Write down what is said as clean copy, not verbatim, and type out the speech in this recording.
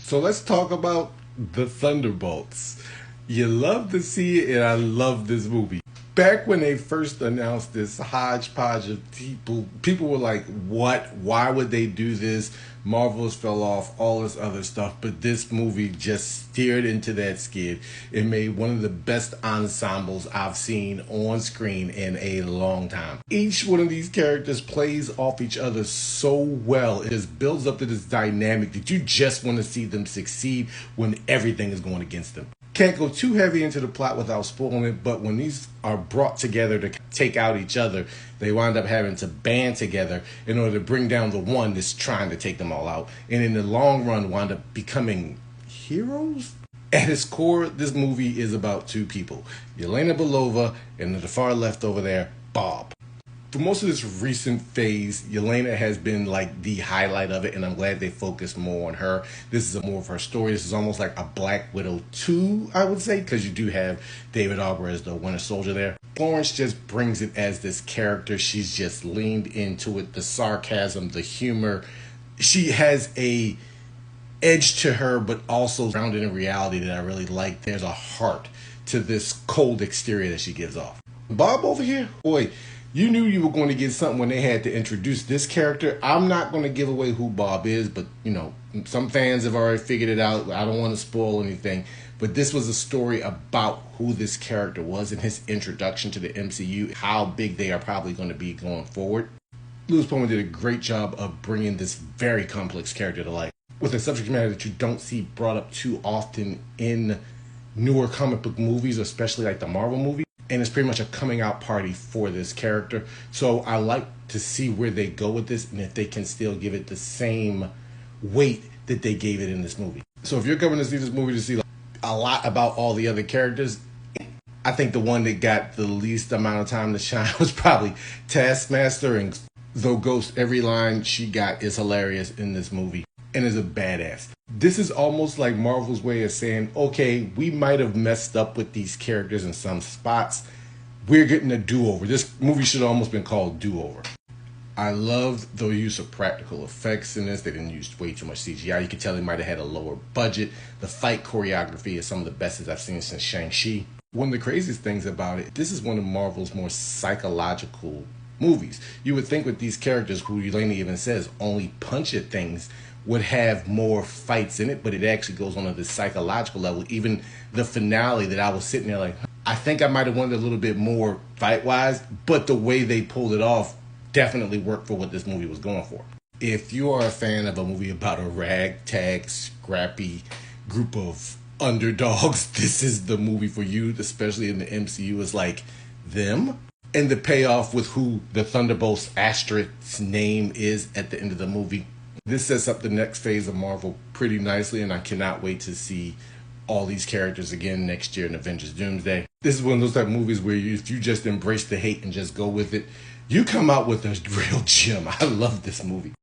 So let's talk about the Thunderbolts. You love to see it, and I love this movie. Back when they first announced this hodgepodge of people were like, what? Why would they do this? Marvels fell off, all this other stuff. But this movie just steered into that skid. It made one of the best ensembles I've seen on screen in a long time. Each one of these characters plays off each other so well. It just builds up to this dynamic that you just want to see them succeed when everything is going against them. Can't go too heavy into the plot without spoiling it, but when these are brought together to take out each other, they wind up having to band together in order to bring down the one that's trying to take them all out. And in the long run, wind up becoming heroes? At its core, this movie is about two people, Yelena Belova and the far left over there, Bob. For most of this recent phase, Yelena has been like the highlight of it, and I'm glad they focused more on her. This is more of her story. This is almost like a Black Widow 2, I would say, because you do have David Arbor as the Winter Soldier there. Florence just brings it as this character. She's just leaned into it, the sarcasm, the humor. She has a edge to her, but also grounded in reality that I really like. There's a heart to this cold exterior that she gives off. Bob over here, boy, you knew you were going to get something when they had to introduce this character. I'm not going to give away who Bob is, but, you know, some fans have already figured it out. I don't want to spoil anything. But this was a story about who this character was and his introduction to the MCU, how big they are probably going to be going forward. Florence Pugh did a great job of bringing this very complex character to life with a subject matter that you don't see brought up too often in newer comic book movies, especially like the Marvel movie. And it's pretty much a coming out party for this character. So I like to see where they go with this and if they can still give it the same weight that they gave it in this movie. So if you're coming to see this movie to see a lot about all the other characters, I think the one that got the least amount of time to shine was probably Taskmaster. And though Ghost, every line she got is hilarious in this movie and is a badass. This is almost like Marvel's way of saying, okay, we might have messed up with these characters in some spots. We're getting a do-over. This movie should have almost been called Do-Over. I loved the use of practical effects in this. They didn't use way too much CGI. You could tell they might have had a lower budget. The fight choreography is some of the best that I've seen since Shang-Chi. One of the craziest things about it, this is one of Marvel's more psychological movies. You would think with these characters, who Yelena even says only punch at things, would have more fights in it, but it actually goes on to the psychological level. Even the finale that I was sitting there like, I think I might have wanted a little bit more fight-wise, but the way they pulled it off definitely worked for what this movie was going for. If you are a fan of a movie about a ragtag, scrappy group of underdogs, this is the movie for you, especially in the MCU. It's like them. And the payoff with who the Thunderbolts asterisk's name is at the end of the movie. This sets up the next phase of Marvel pretty nicely, and I cannot wait to see all these characters again next year in Avengers Doomsday. This is one of those type of movies where if you just embrace the hate and just go with it, you come out with a real gem. I love this movie.